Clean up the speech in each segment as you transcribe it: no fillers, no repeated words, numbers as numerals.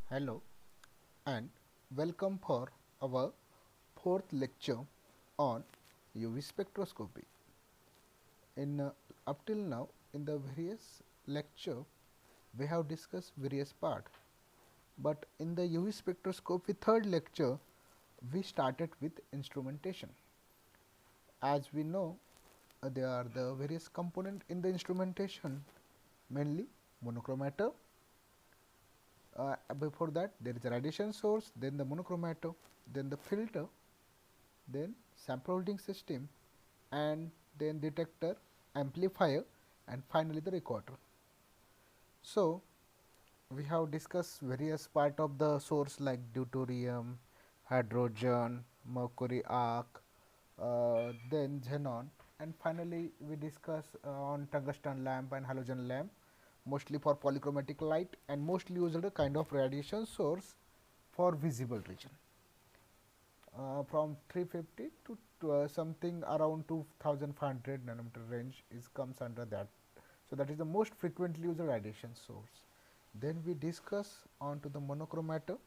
Hello and welcome for our fourth lecture on UV spectroscopy. In up till now, in the various lecture, we have discussed various part, but in the UV spectroscopy third lecture, we started with instrumentation. As we know, there are the various component in the instrumentation, mainly monochromator. Before that, there is a radiation source, then the monochromator, then the filter, then sample holding system, and then detector, amplifier, and finally the recorder. So, we have discussed various part of the source like deuterium, hydrogen, mercury arc, then xenon, and finally we discuss on tungsten lamp and halogen lamp, mostly for polychromatic light and mostly used a kind of radiation source for visible region. From 350 to something around 2500 nanometer range is comes under that. So, that is the most frequently used radiation source. Then we discuss on to the monochromator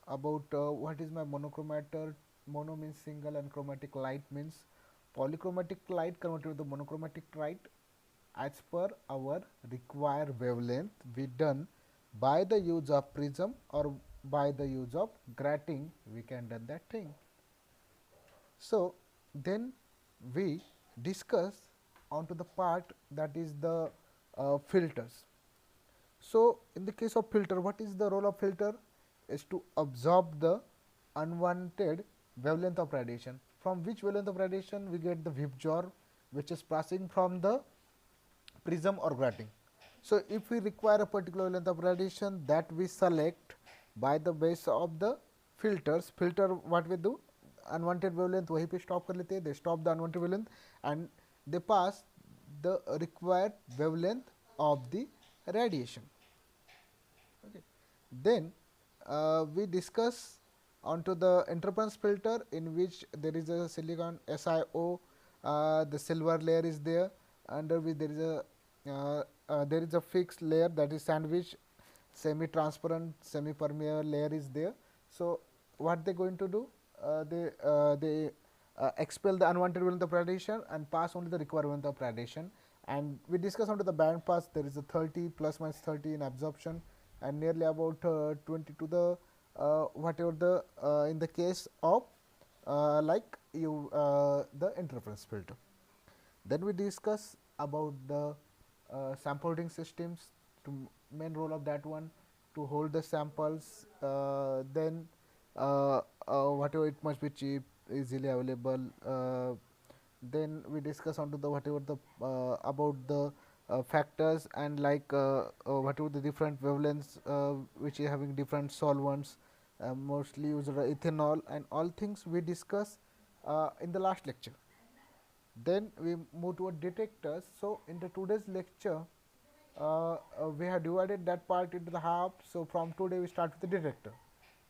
about what is my monochromator. Mono means single and chromatic light means polychromatic light converted to the monochromatic light as per our required wavelength we done by the use of prism or by the use of grating we can done that thing. So, then we discuss onto the part that is the filters. So, in the case of filter, what is the role of filter? Is to absorb the unwanted wavelength of radiation. From which wavelength of radiation we get the VIBGYOR, which is passing from the prism or grating. So, if we require a particular wavelength of radiation that we select by the base of the filters, filter what we do, unwanted wavelength वहीं पे stop कर लेते हैं, they stop the unwanted wavelength and they pass the required wavelength of the radiation. Okay. Then we discuss onto the interference filter in which there is a silicon SiO, the silver layer is there, under which there is a fixed layer that is sandwich, semi-transparent, semi-permeable layer is there. So, what they going to do? They expel the unwanted wavelength of radiation and pass only the required wavelength of radiation. And we discuss onto the band pass. There is a 30 plus minus 30 in absorption and nearly about 20 to the whatever the in the case of like you the interference filter. Then we discuss about the sample holding systems, to main role of that one to hold the samples, then whatever it must be cheap, easily available. Then we discuss onto the whatever the about the factors and like whatever the different wavelengths which is having different solvents, mostly used ethanol and all things we discuss in the last lecture. Then we move toward detectors. So, in the today's lecture, we have divided that part into the half. So, from today we start with the detector.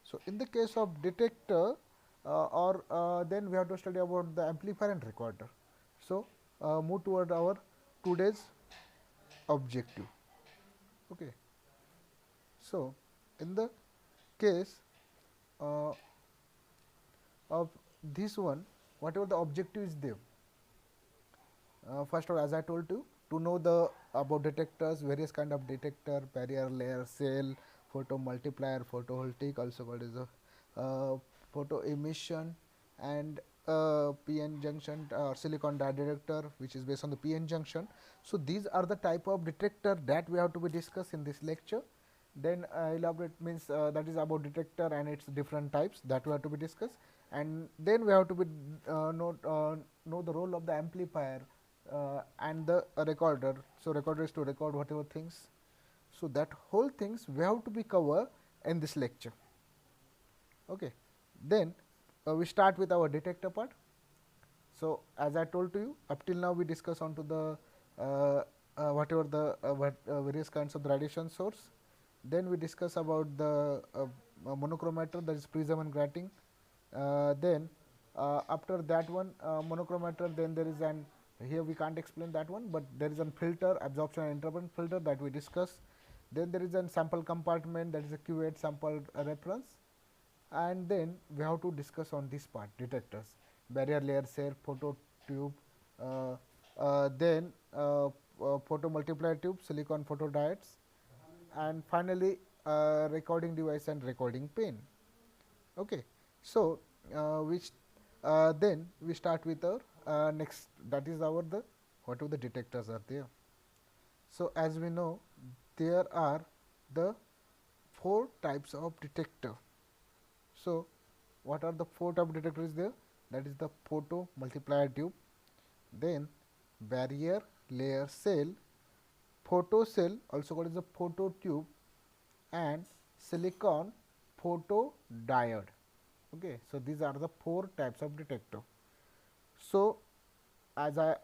So, in the case of detector, or then we have to study about the amplifier and recorder. So, move toward our today's objective. Okay. So, in the case uh, of this one, whatever the objective is there, first of all, as I told you, to know the about detectors, various kind of detector, barrier layer, cell, photo multiplier, photovoltaic, also called as a photo emission, and PN junction or silicon dye detector, which is based on the PN junction. So, these are the type of detector that we have to be discussed in this lecture. Then elaborate means that is about detector and its different types that we have to be discussed, and then we have to be know the role of the amplifier and the recorder. So, recorder is to record whatever things. So, that whole things we have to be covered in this lecture. Okay. Then we start with our detector part. So, as I told to you, up till now we discuss onto the whatever the various kinds of the radiation source. Then we discuss about the monochromator, that is prism and grating. Then after that one monochromator, then there is here we can't explain that one, but there is a filter, absorption and interference filter that we discuss. Then there is a sample compartment, that is a cuvette sample reference, and then we have to discuss on this part detectors, barrier layer cell, photo tube, uh, then photo multiplier tube, silicon photodiodes, and finally recording device and recording pin. Okay. So then we start with our next, that is our the whatever the detectors are there. So as we know, there are the 4 types of detector. So what are the 4 type of detectors there? That is the photo multiplier tube, then barrier layer cell, photo cell also called as a photo tube, and silicon photodiode. Okay. So these are the 4 types of detector. So as I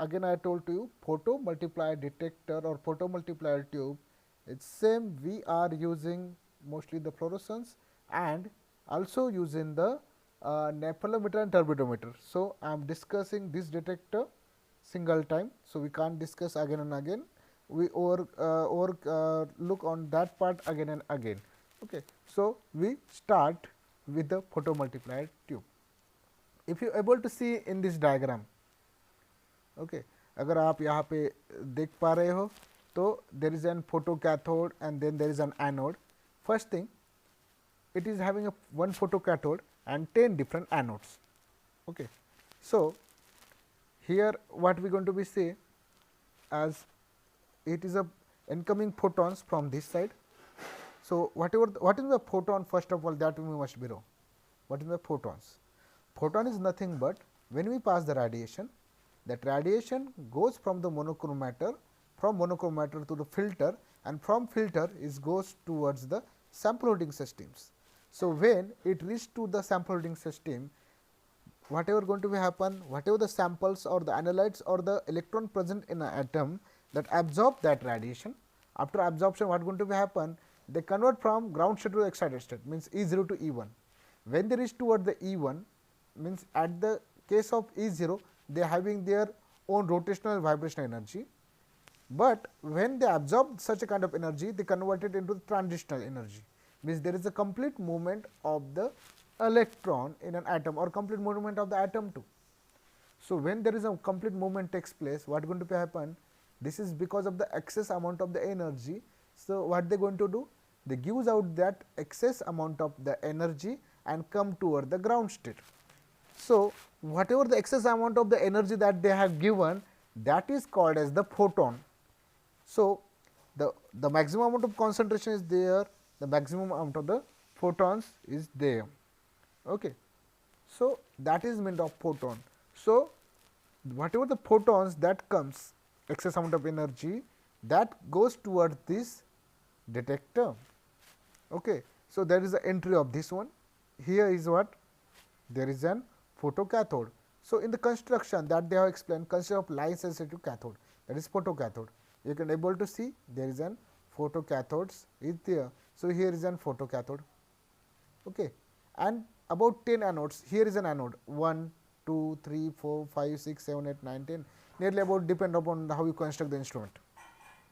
told to you, photo multiplier detector or photo multiplier tube, it's same, we are using mostly the fluorescence and also using the nephelometer and turbidometer. So I am discussing this detector single time, so we can't discuss again and again, we look on that part again and again. Okay. So we start with the photo multiplier tube. If you able to see in this diagram, okay, अगर आप यहाँ पे देख पा रहे हो तो there is an photo cathode and then there is an anode. First thing, it is having a one photo cathode and 10 different anodes. Okay. So here what we are going to be say, as it is a incoming photons from this side. So what is the photon, first of all, that we must be know. What is the photons? Photon is nothing but when we pass the radiation, that radiation goes from the monochromator, from monochromator to the filter, and from filter is goes towards the sample holding systems. So when it reaches to the sample holding system, whatever going to be happen, whatever the samples or the analytes or the electron present in an atom that absorb that radiation, after absorption what going to be happen, they convert from ground state to excited state, means E0 to E1. When they reach toward the E1, means at the case of E0 they are having their own rotational vibrational energy, but when they absorb such a kind of energy, they convert it into the transitional energy, means there is a complete movement of the electron in an atom or complete movement of the atom too. So when there is a complete movement takes place, what is going to happen? This is because of the excess amount of the energy. So what they are going to do? They gives out that excess amount of the energy and come toward the ground state. So whatever the excess amount of the energy that they have given, that is called as the photon. So the maximum amount of concentration is there, the maximum amount of the photons is there. Okay. So that is meant of photon. So whatever the photons that comes, excess amount of energy, that goes towards this detector. Okay. So there is the entry of this one. Here is what? There is an photocathode. So in the construction that they have explained, construction of light sensitive cathode, that is photocathode. You can able to see there is an photocathodes is there. So here is an photocathode. Okay. And about 10 anodes, here is an anode 1, 2, 3, 4, 5, 6, 7, 8, 9, 10, nearly about depend upon how you construct the instrument.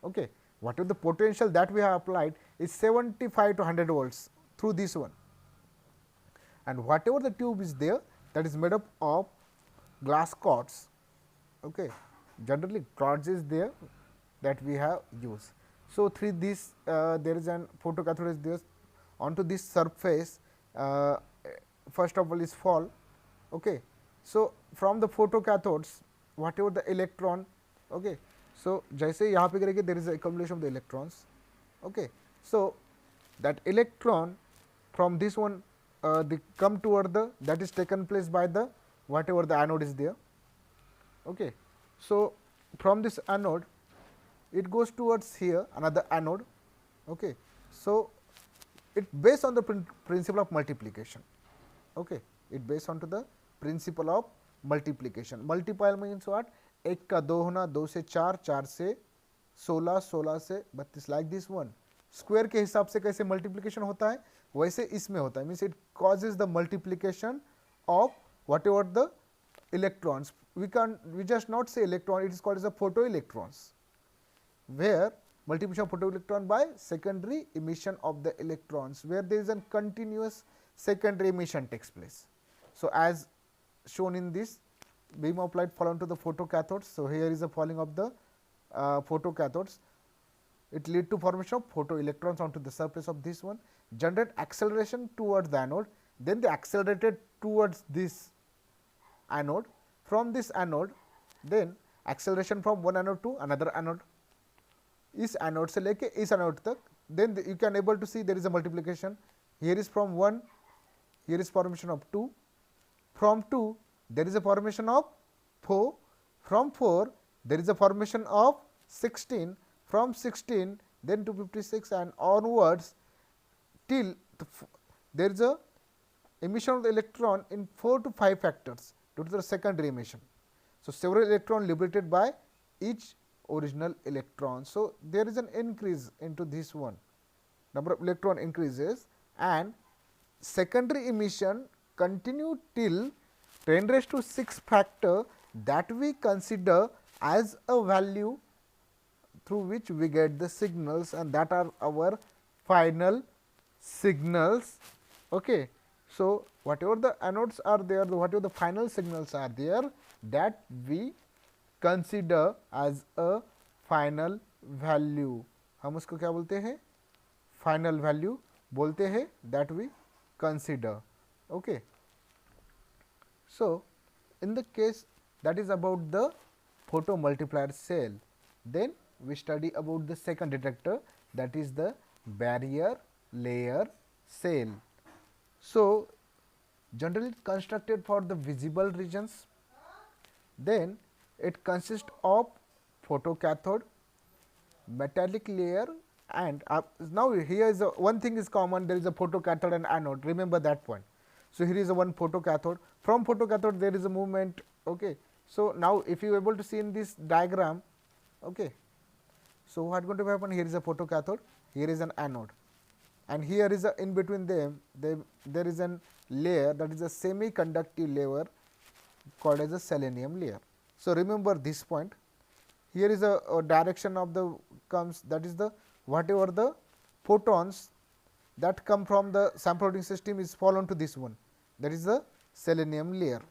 Okay. Whatever the potential that we have applied is 75 to 100 volts through this one, and whatever the tube is there, that is made up of glass cords. Okay. Generally cords is there that we have used. So through this there is an photocathode is there, onto this surface first of all is fall. Okay. So from the photocathodes whatever the electron, okay, so जैसे यहाँ पे करेंगे there is a accumulation of the electrons. Okay. So that electron from this one they come toward the, that is taken place by the whatever the anode is there. Okay. So from this anode it goes towards here another anode. Okay. So it based on the principle of multiplication. Okay. It based on to the principle of multiplication. Multiply means what? एक का 2 होना, 2 से 4, 4 से 16, 16 से 32, like this one. Square के हिसाब से कैसे मल्टीप्लिकेशन होता है वैसे इसमें होता है, means it causes the multiplication of what ever the electrons. We just not say electron, it is called as a photoelectrons, where multiplication of photoelectron by secondary emission of the electrons, where there is a continuous secondary emission takes place. So, as shown in this, beam of light fall onto the photocathodes. So, here is a falling of the photocathodes. It lead to formation of photoelectrons onto the surface of this one, generate acceleration towards the anode, then they accelerated towards this anode. From this anode, then acceleration from one anode to another anode, इस anode से लेके इस anode तक, then you can able to see there is a multiplication. Here is from 1, here is formation of 2, from 2 there is a formation of 4, from 4 there is a formation of 16, from 16 then to 56 and onwards till there is a emission of the electron in 4 to 5 factors due to the secondary emission. So, several electrons liberated by each original electron. So, there is an increase into this one, number of electron increases, and secondary emission continue till 10 raised to 6 factor that we consider as a value through which we get the signals, and that are our final signals. Okay. So, whatever the anodes are there, whatever the final signals are there, that we consider as a final value. हम उसको क्या बोलते हैं? Final value बोलते हैं, that we consider. Okay. So, in the case that is about the photomultiplier cell, then we study about the second detector, that is the barrier layer cell. So, generally constructed for the visible regions, then it consists of photocathode, metallic layer, and now here is one thing is common, there is a photocathode and anode, remember that point. So, here is a one photocathode, from photocathode there is a movement. Okay. So, now if you are able to see in this diagram, okay. So, what is going to happen? Here is a photocathode, here is an anode, and here is a in between them there is an layer, that is a semi-conductive layer called as a selenium layer. So, remember this point, here is a direction of the comes, that is the whatever the photons that come from the sample loading system is fall onto this one, that is the selenium layer.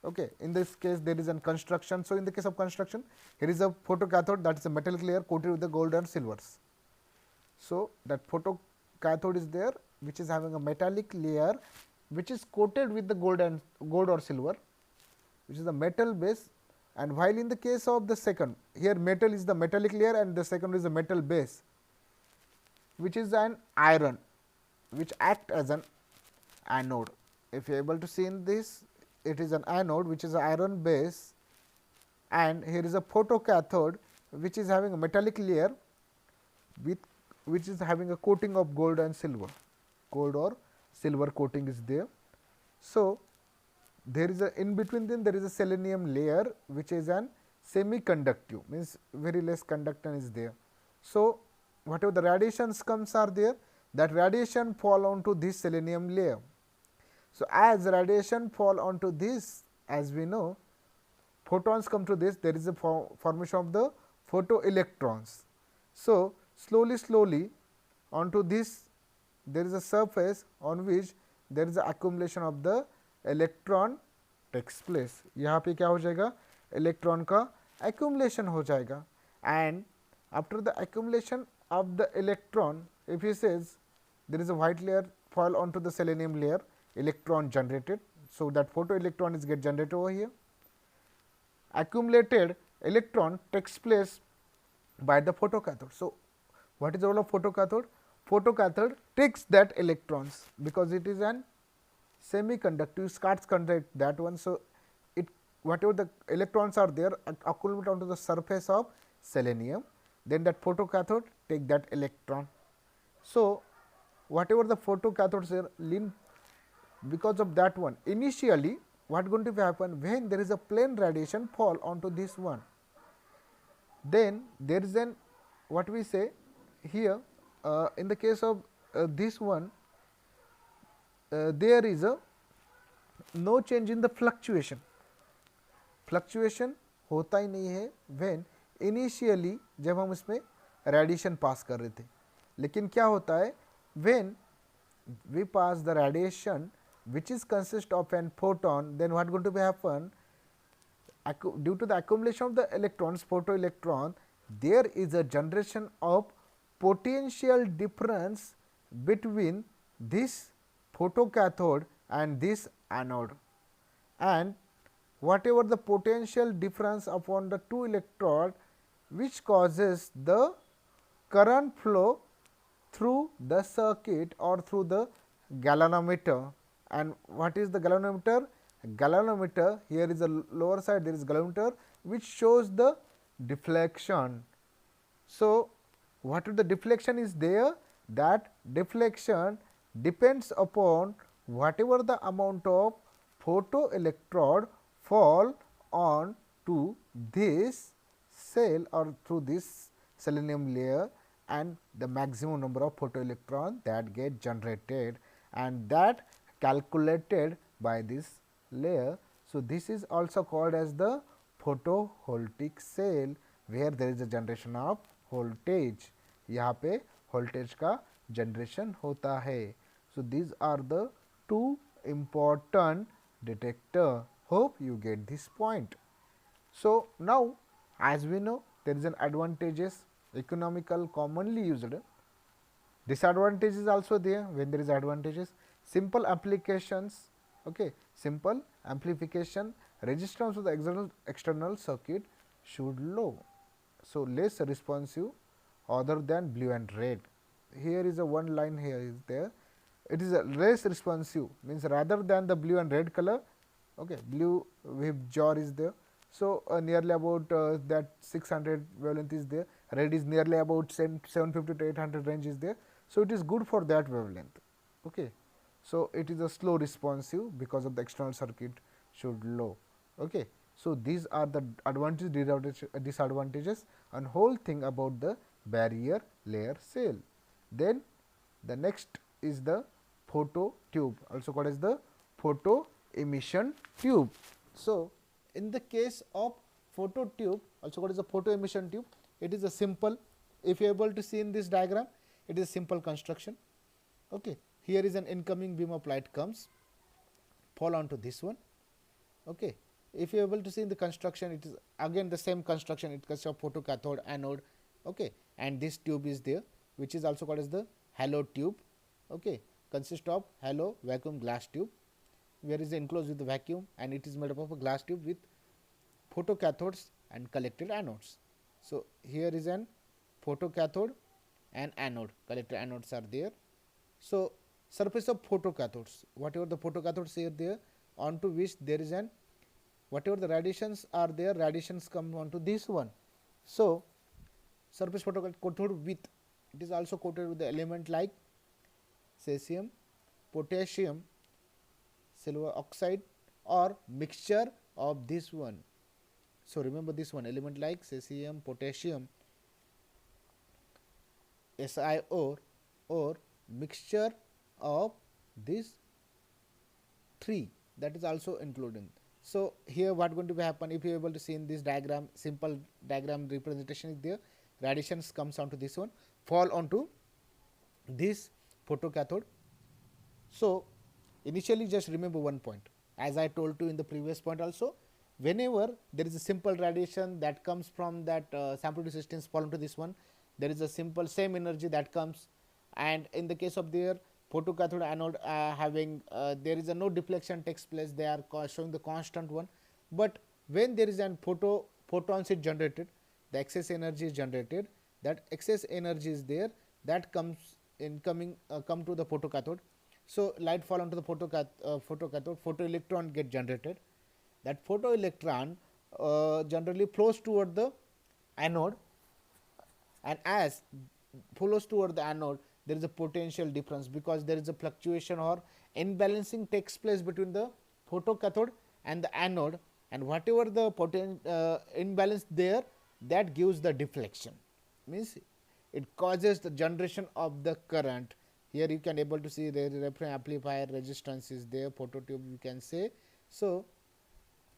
Okay. In this case there is a construction. So, in the case of construction, here is a photocathode, that is a metallic layer coated with the gold and silvers. So, that photocathode is there, which is having a metallic layer which is coated with the gold or silver, which is the metal base. And while in the case of the second, here metal is the metallic layer and the second is the metal base, which is an iron, which act as an anode. If you are able to see in this, it is an anode which is an iron base, and here is a photocathode which is having a metallic layer with which is having a coating of gold and silver, gold or silver coating is there. So, there is a in between them there is a selenium layer which is an semi-conductive, means very less conductance is there. So, whatever the radiations comes are there, that radiation fall onto this selenium layer. So, as radiation fall onto this, as we know, photons come to this, there is a formation of the photoelectrons. So, slowly onto this there is a surface on which there is a accumulation of the electron takes place. यहाँ पे क्या हो जाएगा? Electron का accumulation हो जाएगा. And after the accumulation of the electron, if he says there is a white layer fall onto the selenium layer, electron generated. So, that photoelectron is get generated over here. Accumulated electron takes place by the photocathode. So, what is the role of photocathode? Photocathode takes that electrons, because it is an semiconductive, starts conduct that one. So, it whatever the electrons are there accumulate onto the surface of selenium, then that photocathode take that electron. So, whatever the photocathodes are lean, because of that one, initially what going to happen when there is a plane radiation fall onto this one, then there is an what we say here in the case of this one, there is a no change in the fluctuation. Fluctuation होता ही नहीं है when initially जब हम इसमें radiation पास कर रहे थे. लेकिन क्या होता है, when we pass the radiation which is consist of an photon, then what going to be happen, due to the accumulation of the electrons, photoelectron, there is a generation of potential difference between this photocathode and this anode, and whatever the potential difference upon the two electrode, which causes the current flow through the circuit or through the galvanometer. And what is the galvanometer? Galvanometer, here is the lower side, there is galvanometer which shows the deflection. So, what is the deflection is there? That deflection depends upon whatever the amount of photoelectrode fall on to this cell or through this selenium layer, and the maximum number of photoelectron that get generated, and that calculated by this layer. So, this is also called as the photovoltaic cell, where there is a generation of voltage. यहाँ पे voltage का generation होता है. So, these are the two important detector. Hope you get this point. So, now as we know, there is an advantages, economical, commonly used. Disadvantage is also there. When there is advantages, simple applications, okay, simple amplification, resistance of the external circuit should low. So, less responsive other than blue and red. Here is a one line here is there. It is a less responsive, means rather than the blue and red color, okay, blue wave jar is there. So, nearly about that 600 wavelength is there, red is nearly about 750 to 800 range is there. So, it is good for that wavelength. Okay. So, it is a slow responsive because of the external circuit should low. Okay. So, these are the advantages, disadvantages and whole thing about the barrier layer cell. Then the next is the photo tube, also called as the photo emission tube. So, in the case of photo tube, also called as a photo emission tube, it is a simple, if you are able to see in this diagram, it is a simple construction. Okay. Here is an incoming beam of light comes, fall onto this one. Okay. If you are able to see in the construction, it is again the same construction, it consists of photocathode, anode, okay, and this tube is there, which is also called as the halo tube. Okay. Consists of halo vacuum glass tube, where is enclosed with the vacuum, and it is made up of a glass tube with photocathodes and collected anodes. So, here is an photocathode and anode, collected anodes are there. So, surface of photocathodes, whatever the photocathodes are there, onto which there is an, whatever the radiations are there, radiations come onto this one. So, surface photocathode with, it is also coated with the element like cesium, potassium, silver oxide, or mixture of this one. So, remember this one, element like cesium, potassium, SiO, or mixture of these three, that is also included. So, here what going to be happen, if you are able to see in this diagram, simple diagram representation is there, radiations comes onto this one, fall onto this photocathode. So, initially just remember one point, as I told you in the previous point also, whenever there is a simple radiation that comes from that sample resistance fall into this one, there is a simple same energy that comes, and in the case of their photocathode anode having there is a no deflection takes place, they are showing the constant one, but when there is an photons is generated, the excess energy is generated, that excess energy is there, that comes incoming come to the photocathode. So, light fall onto the photocathode, photoelectron get generated, that photoelectron generally flows toward the anode, and as flows toward the anode, there is a potential difference, because there is a fluctuation or imbalancing takes place between the photocathode and the anode, and whatever the imbalance there, that gives the deflection, means it causes the generation of the current. Here you can able to see the reference amplifier resistance is there, phototube you can say. So,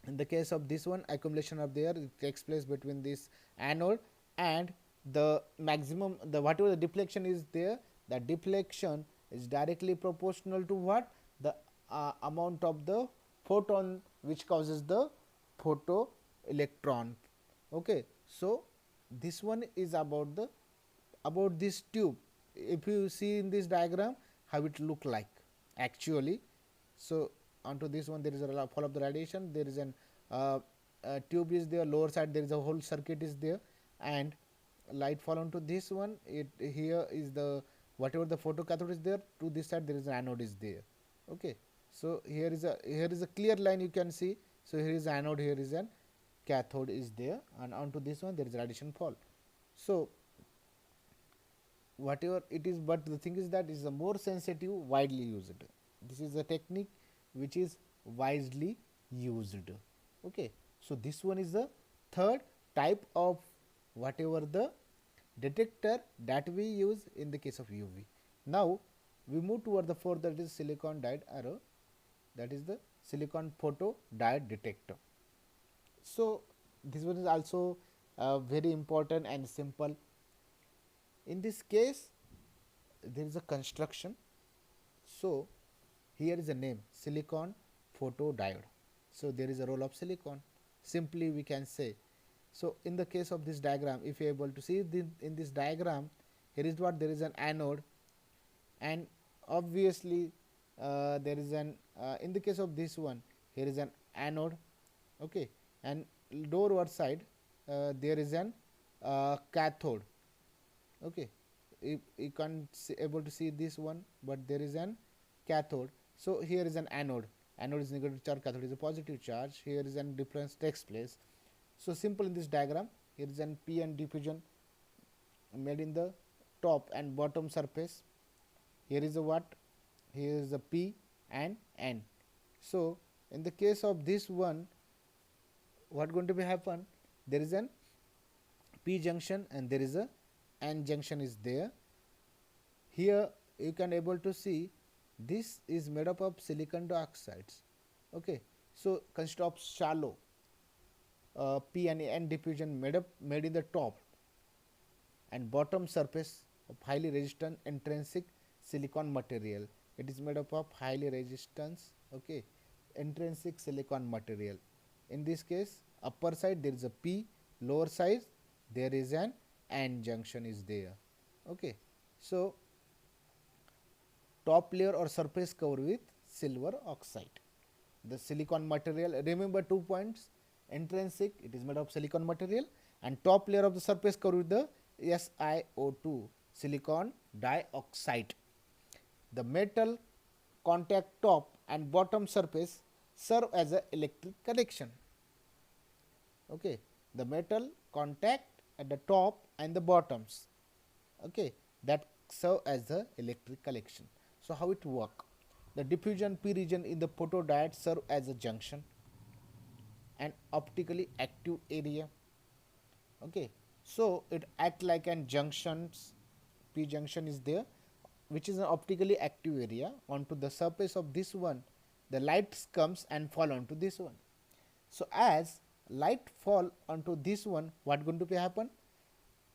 in the case of this one, accumulation of there, it takes place between this anode and the maximum, the whatever the deflection is there, that deflection is directly proportional to what, the amount of the photon which causes the photo electron. Okay, so this one is about the, about this tube. If you see in this diagram how it look like actually, so onto this one there is a fall of the radiation, there is an tube is there, lower side there is a whole circuit is there, and light fall onto this one. It here is the whatever the photocathode is there, to this side there is an anode is there. Okay, so here is a clear line you can see. So here is anode, here is an cathode is there, and onto this one there is radiation fall. So whatever it is, but the thing is that is a more sensitive, widely used. This is a technique which is widely used. Okay, so this one is the third type of whatever the detector that we use in the case of UV. Now we move toward the fourth, that is silicon diode arrow, that is the silicon photo diode detector. So this one is also very important and simple. In this case there is a construction. So here is a name, silicon photodiode. So there is a role of silicon, simply we can say. So in the case of this diagram, if you are able to see in this diagram, here is what, there is an anode, and obviously there is an in the case of this one, here is an anode. Okay, and lower side there is an cathode. Okay, you can't able to see this one, but there is an cathode. So here is an anode, anode is negative charge, cathode is a positive charge. Here is an difference takes place. So simple in this diagram, here is an p n diffusion made in the top and bottom surface. Here is a what, here is a p and n. So in the case of this one, what going to be happen, there is an p junction and there is a n junction is there. Here you can able to see this is made up of silicon dioxides. Okay, so consist of shallow p and n diffusion made in the top and bottom surface of highly resistant intrinsic silicon material. It is made up of highly resistance, okay, intrinsic silicon material. In this case, upper side there is a p, lower side there is an n junction is there. Okay, so top layer or surface cover with silver oxide. The silicon material, remember 2 points, intrinsic, it is made of silicon material, and top layer of the surface cover with the SiO2, silicon dioxide. The metal contact top and bottom surface serve as a electric connection. Okay, the metal contact at the top and the bottoms, okay, that serve as the electric connection. So how it work? The diffusion p region in the photodiode serve as a junction and optically active area. Okay, so it act like an junctions, p junction is there, which is an optically active area. Onto the surface of this one, the light comes and fall onto this one. So as light fall onto this one, what going to be happen,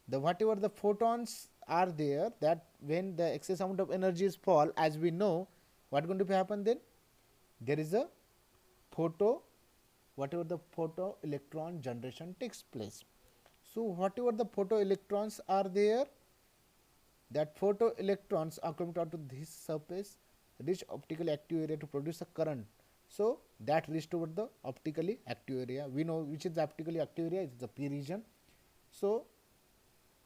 the whatever the photons are there, that when the excess amount of energy is fall, as we know, what going to be happen, then there is a photo, whatever the photo electron generation takes place. So whatever the photo electrons are there, that photo electrons are coming out to this surface, reach optically active area to produce a current. So that reached over the optically active area. We know which is the optically active area, it is the p region. So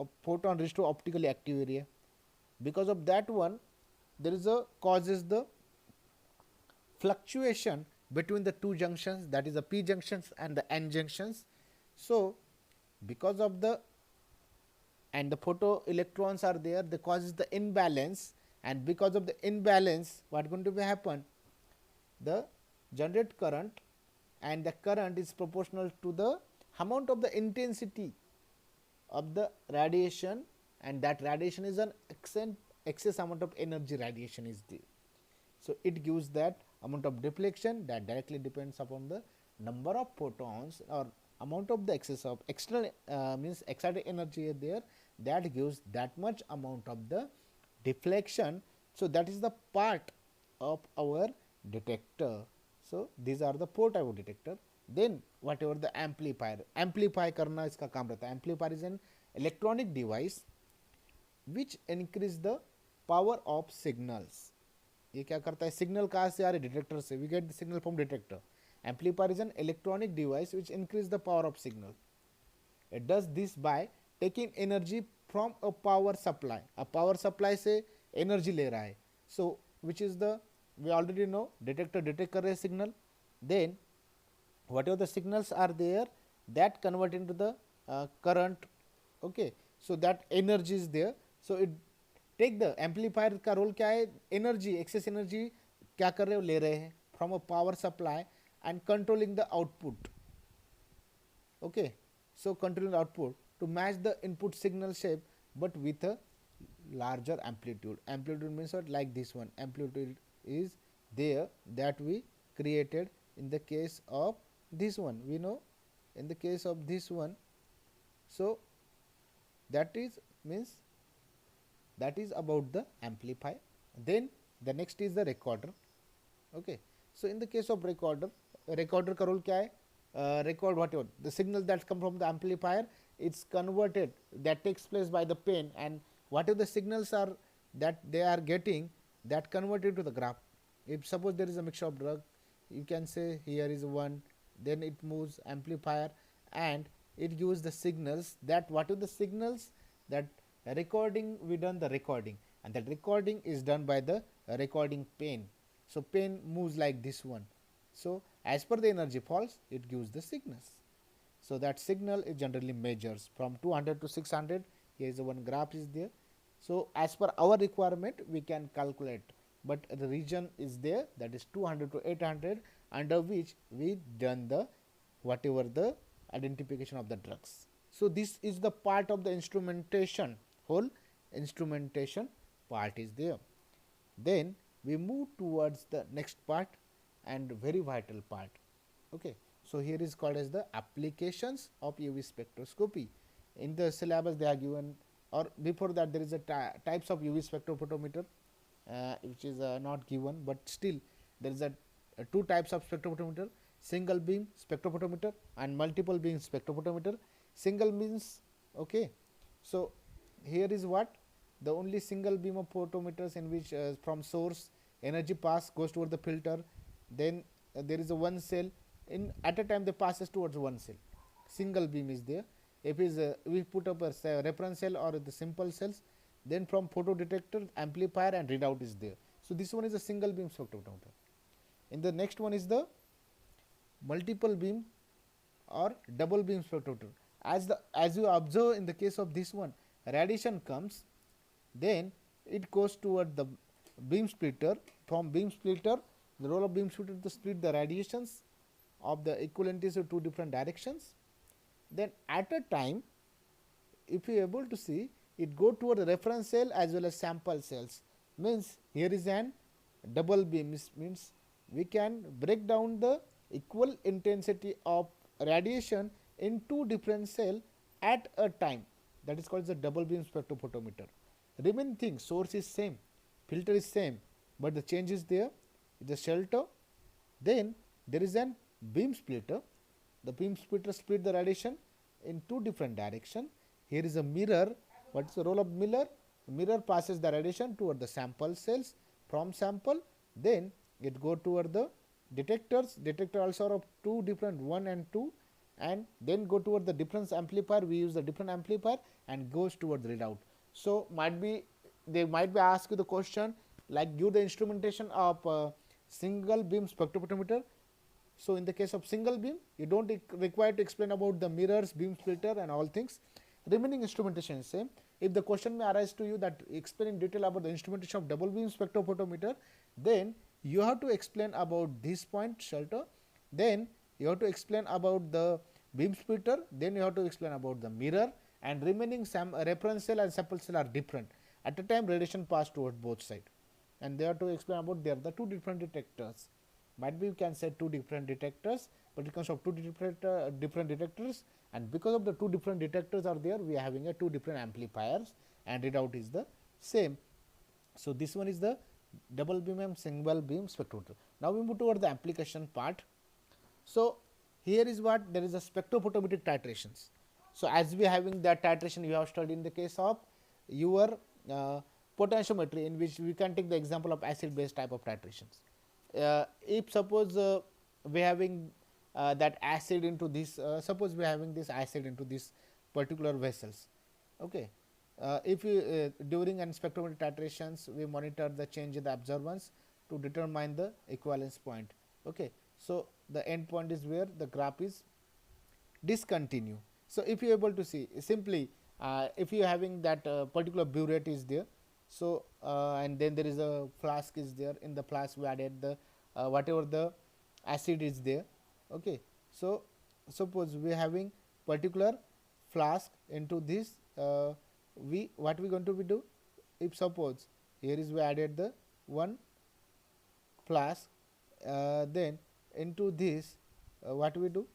a photon reached to optically active area. Because of that one, there is a causes the fluctuation between the two junctions, that is the p junctions and the n junctions. So because of the, and the photo electrons are there, they causes the imbalance, and because of the imbalance, what going to be happen, the generate current, and the current is proportional to the amount of the intensity of the radiation, and that radiation is an excess amount of energy radiation is there. So it gives that amount of deflection that directly depends upon the number of photons or amount of the excess of external means excited energy there, that gives that much amount of the deflection. So that is the part of our detector. So these are the port type of detector. Then whatever the amplifier, amplify करना इसका काम रहता है. Amplifier is an electronic device which increase the power of signals. ये क्या करता है, signal कहाँ से आ रहे, डिटेक्टर से. We get the signal from detector. Amplifier is an electronic device which increase the power of signal. It does this by taking energy from a power supply. अब power supply से energy ले रहा है. So which is the, we already know detector detect कर रहे हैं signal. Then whatever the signals are there, that convert into the current. Okay, so that energy is there. So it take the amplifier का role क्या है, energy, access energy क्या कर रहे हो, ले रहे हैं from a power supply and controlling the output. Okay, so controlling the output to match the input signal shape but with a larger amplitude. Amplitude means what, like this one. Amplitude is there that we created in the case of this one. We know in the case of this one, so that is means that is about the amplifier. Then the next is the recorder. Okay, so in the case of recorder, recorder का role क्या है, record whatever the signal that come from the amplifier, it's converted, that takes place by the pen, and whatever the signals are that they are getting, that converted to the graph. If suppose there is a mixture of drug, you can say here is one, then it moves amplifier and it gives the signals, that what are the signals, that recording, we done the recording, and that recording is done by the recording pen. So pen moves like this one. So as per the energy falls, it gives the signals. So that signal is generally measures from 200 to 600. Here is one graph is there. So as per our requirement we can calculate, but the region is there, that is 200 to 800, under which we done the whatever the identification of the drugs. So this is the part of the instrumentation, whole instrumentation part is there. Then we move towards the next part and very vital part. Okay, so here is called as the applications of UV spectroscopy. In the syllabus they are given, or before that there is a types of UV spectrophotometer which is not given, but still there is a two types of spectrophotometer: single beam spectrophotometer and multiple beam spectrophotometer. Single means, okay, so here is what, the only single beam of photometers in which from source energy pass goes toward the filter. Then there is a one cell, in at a time they passes towards one cell. Single beam is there. If is we put up a reference cell or the simple cells, then from photo detector, amplifier and readout is there. So this one is a single beam spectrophotometer. And the next one is the multiple beam or double beam spectrophotometer. As you observe in the case of this one, radiation comes, then it goes toward the beam splitter. From beam splitter, the role of beam splitter to split the radiations of the equivalent is to two different directions. Then at a time, if you are able to see, it go toward the reference cell as well as sample cells. Means here is an double beam, means we can break down the equal intensity of radiation in two different cells at a time. That is called the double beam spectrophotometer. Remaining thing, source is same, filter is same, but the change is there, the shelter. Then there is an beam splitter. The beam splitter split the radiation in two different directions. Here is a mirror. What is the role of mirror? Mirror passes the radiation toward the sample cells. From sample, then it go toward the detectors. Detector also are of two different, 1 and 2, and then go toward the difference amplifier. We use the different amplifier and goes toward the readout. So they might be asked you the question like, give the instrumentation of single beam spectrophotometer. So in the case of single beam, you don't require to explain about the mirrors, beam splitter and all things. Remaining instrumentation is same. If the question may arise to you that explain in detail about the instrumentation of double beam spectrophotometer, then you have to explain about this point shelter, then you have to explain about the beam splitter, then you have to explain about the mirror, and remaining reference cell and sample cell are different. At a time radiation pass toward both sides, and they have to explain about there are the two different detectors. Might be you can say two different detectors, but it comes of two different detectors, and because of the two different detectors are there, we are having a two different amplifiers and readout is the same. So this one is the double beam and single beam spectrometer. Now we move toward the application part. So here is what there is a spectrophotometric titrations. So as we are having that titration you have studied in the case of your potentiometry, in which we can take the example of acid base type of titrations. If suppose we are having that acid into this, suppose we are having this acid into this particular vessels, okay. If you during an spectrometric titrations we monitor the change in the absorbance to determine the equivalence point, okay. So the end point is where the graph is discontinue. So if you are able to see simply, if you are having that particular burette is there, so and then there is a flask is there, in the flask we added the whatever the acid is there, okay. So suppose we are having particular flask into this, we what we going to be do, if suppose here is we added the one flask, then into this what we do,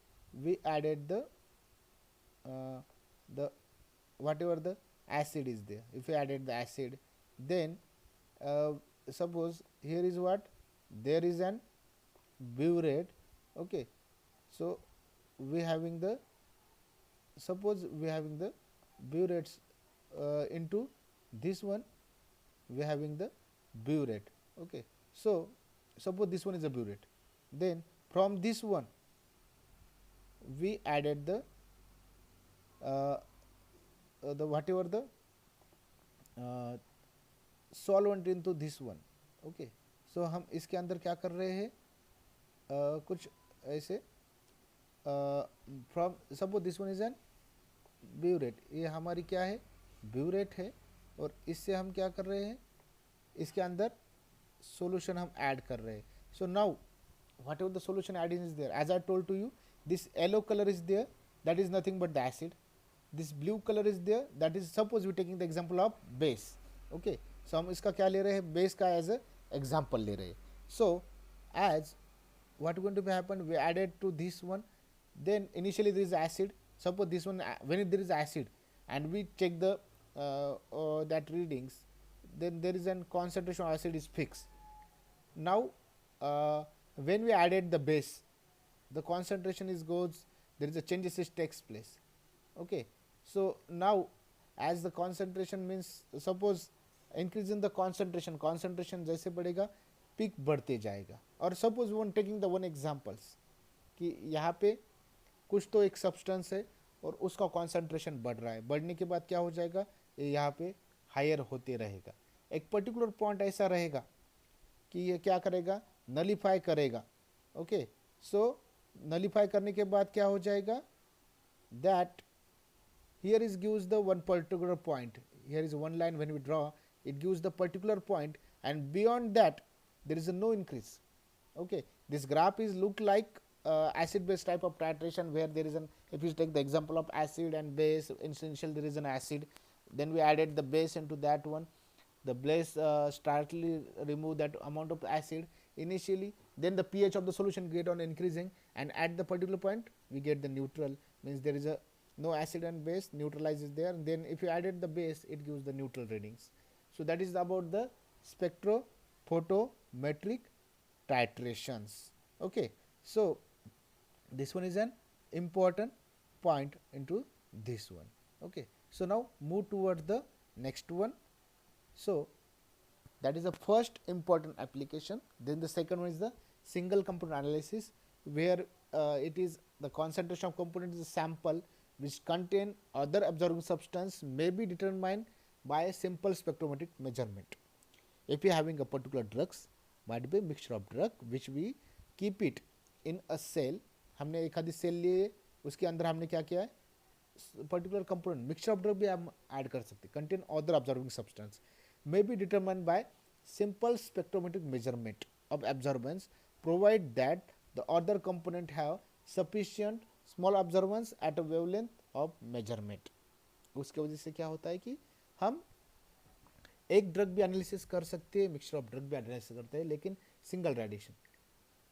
we added the whatever the acid is there. If we added the acid, then suppose here is what, there is an burette, okay. So we having the, suppose we having the burettes into this one, we having the burette, okay. So suppose this one is a burette, then from this one we added the whatever the solvent into this one, okay. So हम इसके अंदर क्या कर रहे हैं, कुछ ऐसे from suppose this one is an burette, ये हमारी क्या है, ब्यूरेट है, और इससे हम क्या कर रहे हैं, इसके अंदर solution हम ऐड कर रहे हैं. So now whatever the solution added is there, as I told to you, this yellow color is there, that is nothing but the acid. This blue color is there, that is suppose we taking the example of base, okay. So हम इसका क्या ले रहे हैं, base का as a example ले रहे हैं. So as what going to be happen, we added to this one, then initially there is acid, suppose this one when there is acid and we check the that readings, then there is an concentration of acid is fixed. Now when we added the base, the concentration is goes, there is a changes is takes place, okay. So now as the concentration means, suppose increase in the concentration, concentration जैसे बढ़ेगा peak बढ़ते जाएगा. और suppose one taking the one examples कि यहाँ पे कुछ तो एक सब्सटेंस है और उसका कॉन्सेंट्रेशन बढ़ रहा है, बढ़ने के बाद क्या हो जाएगा, ये यहाँ पे हायर होते रहेगा. एक पर्टिकुलर पॉइंट ऐसा रहेगा कि ये क्या करेगा, नलीफाई करेगा, ओके. सो नलीफाई करने के बाद क्या हो जाएगा, that here is gives the one particular point, here is one line when we draw, it gives the particular point, and beyond that there is a no increase, okay. This graph is look like acid base type of titration, where there is an, if you take the example of acid and base, initially there is an acid, then we added the base into that one, the base startly remove that amount of acid initially, then the pH of the solution get on increasing, and at the particular point we get the neutral, means there is a no acid and base, neutralizes there, and then if you added the base it gives the neutral readings. So that is about the spectrophotometric titrations, okay. So this one is an important point into this one, okay. So now move towards the next one. So that is the first important application. Then the second one is the single component analysis, where it is the concentration of component is a sample which contain other absorbing substance may be determined by a simple spectrometric measurement. If you are having a particular drugs, might be a mixture of drug which we keep it in a cell, हमने एक आधी cell लिए, उसके अंदर हमने क्या किया है, particular component mixture of drug भी हम ऐड कर सकते, contain other observing substance, may be determined by simple spectrometric measurement of absorbance, provide that the other component have sufficient small absorbance at a wavelength of measurement. उसके वजह से क्या होता है कि हम एक ड्रग भी एनालिसिस कर सकते हैं, मिक्सचर ऑफ ड्रग भी एनालिसिस करते हैं, लेकिन सिंगल रेडिएशन.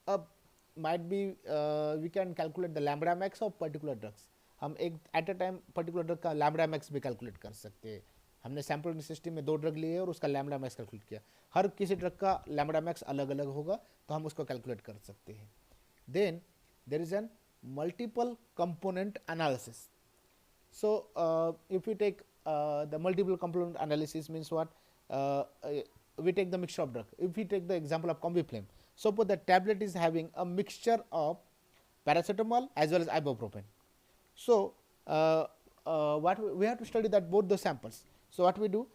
अब might be we can calculate the lambda max of particular drugs. हम एक at a time particular drug का लैम्बडा मैक्स भी कैलकुलेट कर सकते हैं। हमने सैम्पल सिस्टम में 2 ड्रग लिए और उसका लैम्बडा मैक्स कैलकुलेट किया, हर किसी ड्रग का लैम्बडा मैक्स अलग अलग होगा तो हम उसको कैलकुलेट कर सकते हैं। Then there is an multiple component analysis. So if we take the multiple component analysis means what, we take the mixture of drug. If we take the example of Combiflam, suppose the tablet is having a mixture of paracetamol as well as ibuprofen. So what we have to study that both the samples. So what we do,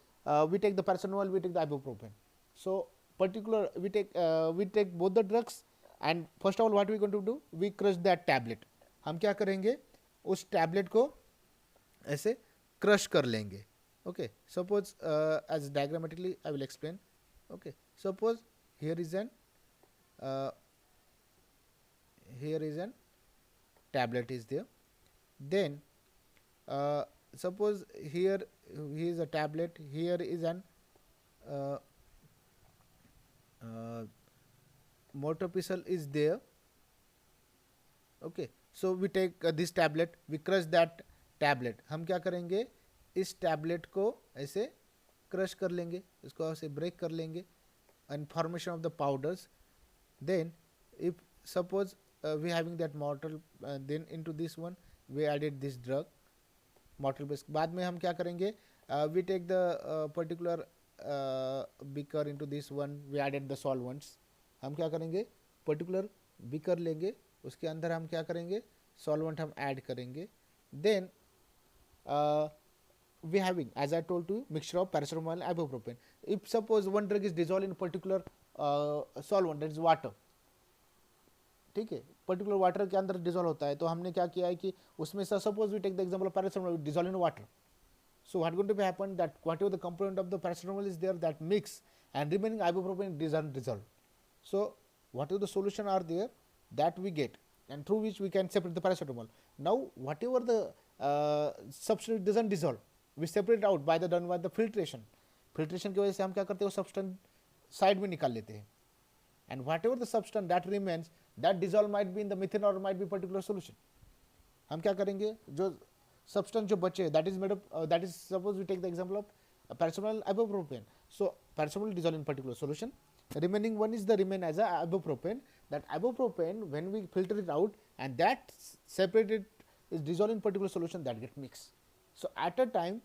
we take the paracetamol, we take the ibuprofen. So particular we take both the drugs, and first of all what we going to do, we crush that tablet. हम क्या करेंगे, उस tablet को ऐसे crush कर लेंगे. Okay, suppose as diagrammatically I will explain. Okay, suppose here is an tablet is there. Then suppose here is a tablet, here is an Mortopicil is there. Okay, so we take this tablet, we crush that tablet. हम क्या करेंगे, इस tablet को ऐसे crush कर लेंगे, इसको ऐसे break कर लेंगे and formation of the powders. Then if suppose we having that mortal, then into this one we added this drug mortal base. बाद में हम क्या करेंगे, we take the particular beaker, into this one we added the solvents. हम क्या करेंगे, particular beaker लेंगे, उसके अंदर हम क्या करेंगे, solvent हम add करेंगे. Then we having, as I told you, mixture of paracetamol and ibuprofen. If suppose one drug is dissolved in particular solvent, that is water, ठीक है, पर्टिकुलर वाटर के अंदर डिजोल्व होता है, तो हमने क्या किया है कि उसमें suppose we take the example of paracetamol dissolve in water. So what going to be happen, that whatever the component of the paracetamol is there, that mix and remaining ibuprofen doesn't dissolve. So whatever the solution are there, that we get, and through which we can separate the paracetamol. Now whatever the substance doesn't dissolve, we separate out by the done by the filtration. Filtration की वजह से हम क्या करते हैं, वो substance side में निकाल लेते हैं, and whatever the substance that remains, that dissolve might be in the methane or might be particular solution. हम क्या करेंगे, जो substance जो बचे, that is made up, that is suppose we take the example of paracetamol ibuprofen. So paracetamol dissolve in particular solution, remaining one is the remain as a ibuprofen. That ibuprofen, when we filter it out and that separated is dissolved in particular solution, that get mixed. So at a time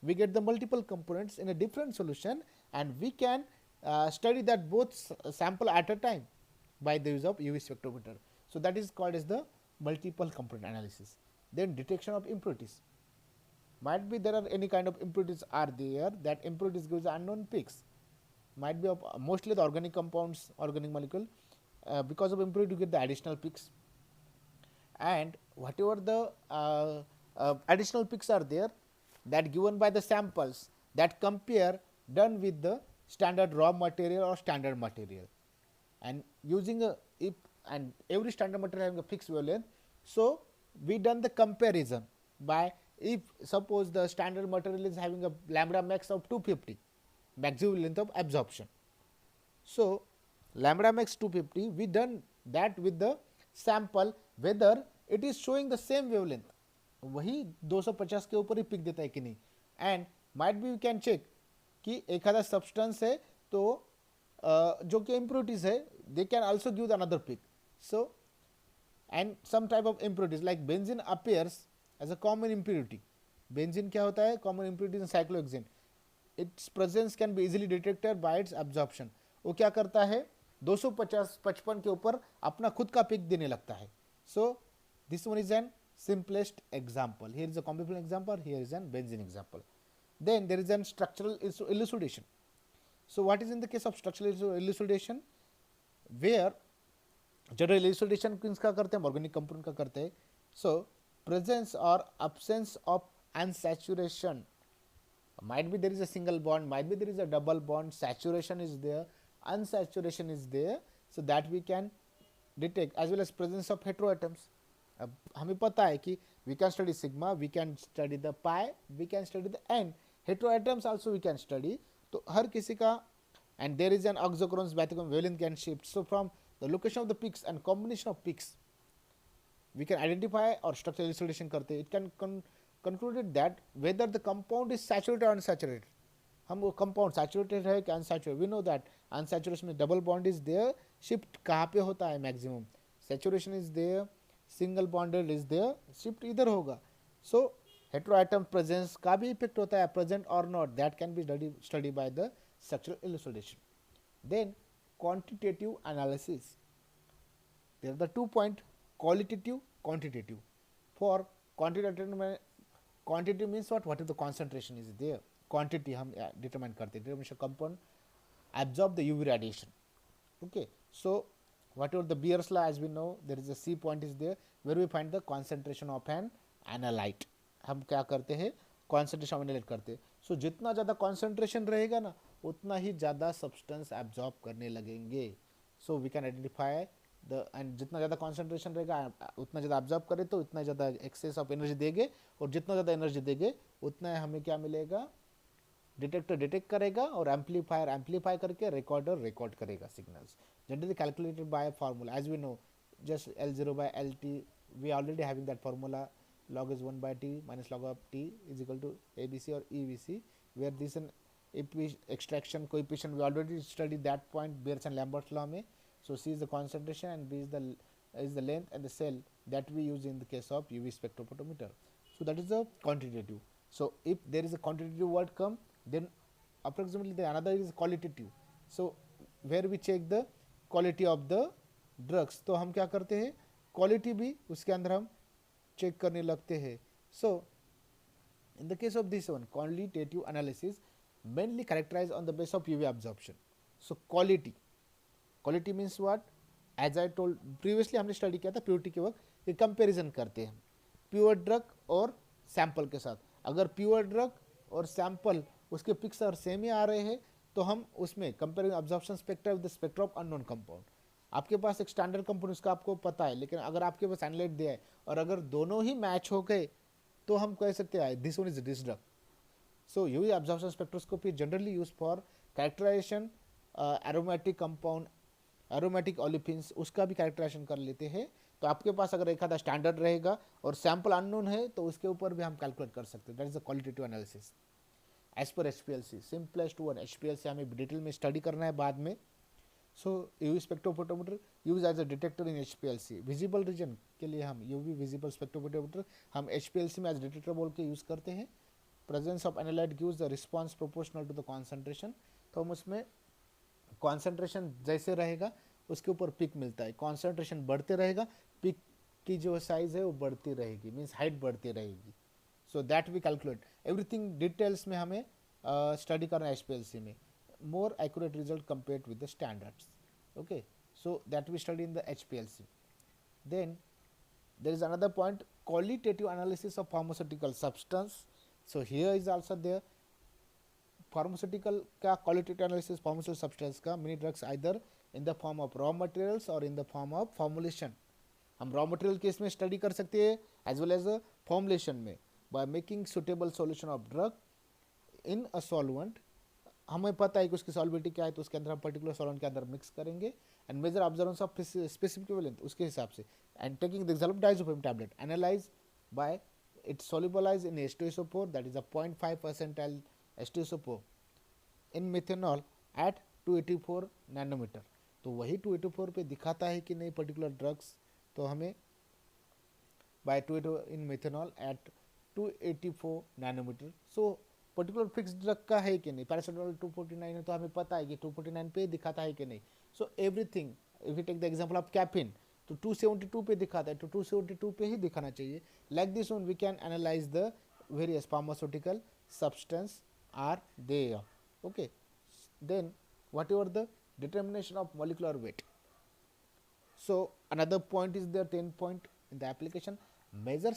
we get the multiple components in a different solution, and we can study that both sample at a time by the use of UV spectrometer. So that is called as the multiple component analysis. Then detection of impurities. Might be there are any kind of impurities are there, that impurities gives unknown peaks. Might be of mostly the organic compounds, organic molecule. Because of impurity you get the additional peaks, and whatever the additional peaks are there, that given by the samples that compare done with the standard raw material or standard material, and using a if and every standard material having a fixed wavelength. So we done the comparison by, if suppose the standard material is having a lambda max of 250 maximum length of absorption. So lambda max 250, we done that with the sample whether it is showing the same wavelength, वही 250 के ऊपर ही pick देता है कि नहीं, and might be we can check कि एक आधा सब्सटेंस है तो जो कि इम्प्योरिटीज है, they can also give the another peak. So and some type of impurities like benzene appears as a common impurity. Benzene क्या होता है, common impurity in cyclohexane. Its presence can be easily detected by its absorption. वो क्या करता है, 250-55 के ऊपर अपना खुद का पिक देने लगता है. So this one is an simplest example. Here is a Combiflam example, here is an benzene example. Then there is an structural elucidation. So what is in the case of structural elucidation, where general elucidation किसका करते हैं, organic compound का करते हैं. So presence or absence of unsaturation, might be there is a single bond, might be there is a double bond, saturation is there, unsaturation is there, so that we can detect, as well as presence of heteroatoms. अब हमें पता है कि we can study sigma, we can study the pi, we can study the n, heteroatoms also we can study. तो हर किसी का, and there is an auxochromes bathochromic wavelength can shift. So from the location of the peaks and combination of peaks, we can identify or structural elucidation करते हैं, it can concluded that whether the compound is saturated or unsaturated. हम वो compound saturated है कि unsaturated, we know that unsaturated में double bond is there, shift कहाँ पे होता है maximum, saturation is there, single bonded is there, shift इधर होगा. So heteroatom presence का भी इफेक्ट होता है, present or not, that can be studied by the structural elucidation. Then quantitative analysis, there are the 2 point, qualitative, quantitative. For quantitative, quantity means what is the concentration is there, quantity हम determine करते हैं, determination compound absorb the UV radiation. Okay, so whatever the Beer's law, as we know, there is a C point is there where we find the concentration of an analyte. हम क्या करते हैं, concentration analyte करते हैं. So जितना ज़्यादा concentration रहेगा ना, उतना ही ज़्यादा substance absorb करने लगेंगे. So we can identify the, and जितना ज़्यादा concentration रहेगा उतना ज़्यादा absorb करे तो उतना ज़्यादा excess of energy देंगे, और जितना ज़्यादा energy देंगे उतना हमें क्या मिलेगा, डिटेक्टर डिटेक्ट करेगा और एम्पलीफायर एम्पलीफाई करके रिकॉर्डर रिकॉर्ड करेगा signals, generally calculated by formula, as we know just L0 by LT, we already having that formula, log is 1 by T minus log of T is equal to ABC or EVC, where this an extraction coefficient we already studied that point, Beers and Lambert's law में. So C is the concentration and B is the length and the cell that we use in the case of UV spectrophotometer. So that is the quantitative. So if there is a quantitative word come, then approximately the another is qualitative. So where we check the quality of the drugs, तो हम क्या करते हैं, quality भी उसके अंदर हम check करने लगते हैं. So in the case of this one, qualitative analysis mainly characterized on the basis of UV absorption. So quality means what, as I told previously हमने study किया था purity के वक्त, ये comparison करते हैं pure drug और sample के साथ. अगर pure drug और sample उसके पिक्चर सेम ही आ रहे हैं तो हम उसमें comparing absorption spectra with the spectra of unknown compound, आपके पास एक स्टैंडर्ड कंपाउंड उसका आपको पता है, लेकिन अगर आपके पास एनालाइट दिया है और अगर दोनों ही मैच हो गए तो हम कह सकते हैं this one is this drug. So UV absorption spectroscopy generally use for characterization aromatic compound, aromatic olefins, उसका भी कैरेक्टराइजेशन कर लेते हैं. तो आपके पास अगर एक आधा स्टैंडर्ड रहेगा और सैंपल अननोन है तो उसके ऊपर भी हम कैलकुलेट कर सकते हैं. That is the qualitative analysis as per HPLC. Simplest one HPLC हमें डिटेल में स्टडी करना है बाद में. So UV spectrophotometer use as a detector in HPLC. Visible region के लिए हम यूवी विजिबल स्पेक्ट्रोफोटोमीटर हम HPLC में एज डिटेक्टर बोल के यूज़ करते हैं. Presence of analyte gives the response proportional to the concentration. तो हम उसमें कॉन्सेंट्रेशन जैसे रहेगा उसके ऊपर पिक मिलता है, कॉन्सेंट्रेशन बढ़ते रहेगा, पिक की जो साइज है वो बढ़ती रहेगी, मीन्स हाइट बढ़ती रहेगी. So that we calculate everything details में हमें स्टडी करना है HPLC में. More accurate result compared with the standards. Okay, so that we study in the HPLC. Then there is another point, qualitative analysis of pharmaceutical substance. So here is also there pharmaceutical का qualitative analysis pharmaceutical substance का, many drugs either in the form of raw materials or in the form of formulation. हम raw material case में study कर सकते हैं as well as formulation में, by making suitable solution of drug in a solvent. हमें पता है कि उसकी सॉल्बिलिटी क्या है तो उसके अंदर हम पर्टिकुलर सॉल्वेंट के अंदर मिक्स करेंगे and major observance of specific equivalent उसके हिसाब से, and taking the example diazepam tablet analyze by it solubilize in H2SO4, that is a 0.5% H2SO4 in methanol at 284 nanometer. तो वही 284 पे दिखाता है कि नहीं पर्टिकुलर ड्रग्स, तो हमें by 284 in methanol at 284 nanometer. So particular fix drug का है कि नहीं, पैरासिटामोल 249 है तो हमें पता है कि 249 पे दिखाता है कि नहीं. So everything, if you take the example of caffeine तो 272 पे दिखाता है तो 272 पे ही दिखाना चाहिए. Like this one we can analyse the various pharmaceutical substance are there. Okay, then whatever the determination of molecular weight. So another point is there, 10 point in the application, measure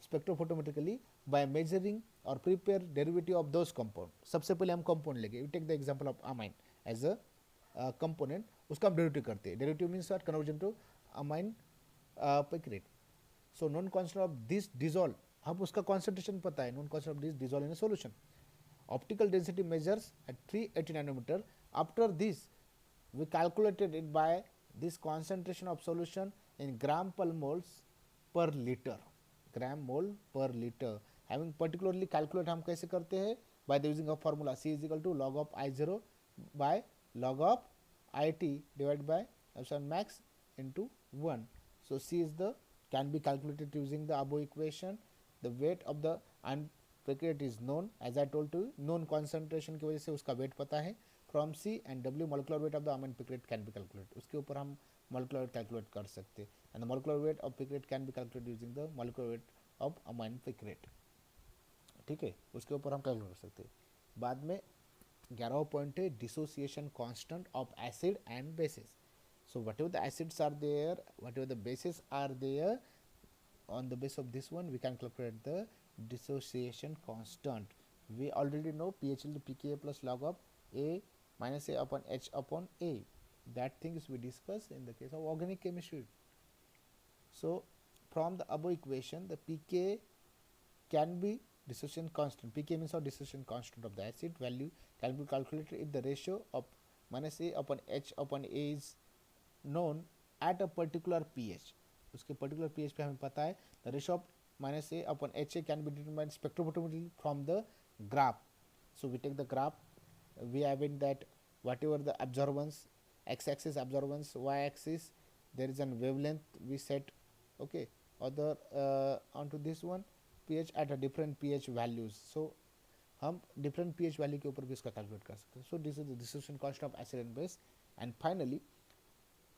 spectrophotometrically by measuring or prepare derivative of those compound. सबसे पहले हम compound लेंगे, we take the example of amine as a component, उसका हम derivative करते हैं. Derivative means what, conversion to amine picrate. So known concentration of this dissolve, हम उसका concentration पता है, known concentration of this dissolve in a solution. Optical density measures at 380 nanometer. After this we calculated it by this concentration of solution in gram per moles per liter, gram mole per liter. Having particularly calculate हम कैसे करते हैं, by the using of formula C is equal to log of I0 by log of IT divided by epsilon max into 1. So C is the can be calculated using the above equation. The weight of the unprecate is known, as I told you, known concentration की वजह से उसका weight पता है. From C and W molecular weight of the amine picrate can be calculated. उसके ऊपर हम molecular weight calculate कर सकते हैं, and the molecular weight of picrate can be calculated using the molecular weight of amine picrate. ठीक है, उसके ऊपर हम कैलकुलेट कर सकते हैं. बाद में 11 पॉइंट है dissociation constant of acid and bases. So whatever the acids are there, whatever the bases are there, on the base of this one we can calculate the dissociation constant. We already know pH equal to pKa plus log of A minus A upon H upon A. That things we discussed in the case of organic chemistry. So from the above equation the pK can be dissociation constant. pK means our dissociation constant of the acid value can be calculated if the ratio of minus A upon H upon A is known at a particular pH. उसके particular pH पे हमें पता है the ratio of minus A upon HA can be determined spectrophotometrically from the graph. So we take the graph, we have in that whatever the absorbance, x-axis absorbance, y-axis there is an wavelength we set, okay, other onto this one pH at a different pH values. So हम different pH value के ऊपर भी इसका calculate कर सकते हैं. So this is the dissociation constant of acid and base. And finally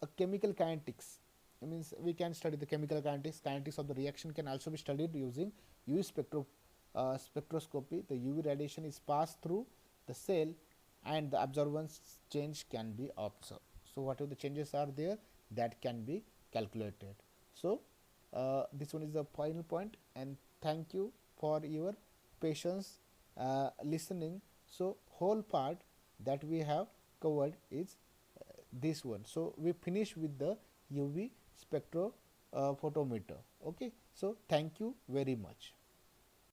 a chemical kinetics, it means we can study the chemical kinetics. Kinetics of the reaction can also be studied using UV spectroscopy. The UV radiation is passed through the cell and the absorbance change can be observed. So whatever the changes are there, that can be calculated. So this one is the final point, and thank you for your patience listening. So whole part that we have covered is this one. So we finish with the UV spectrophotometer. Okay, so thank you very much.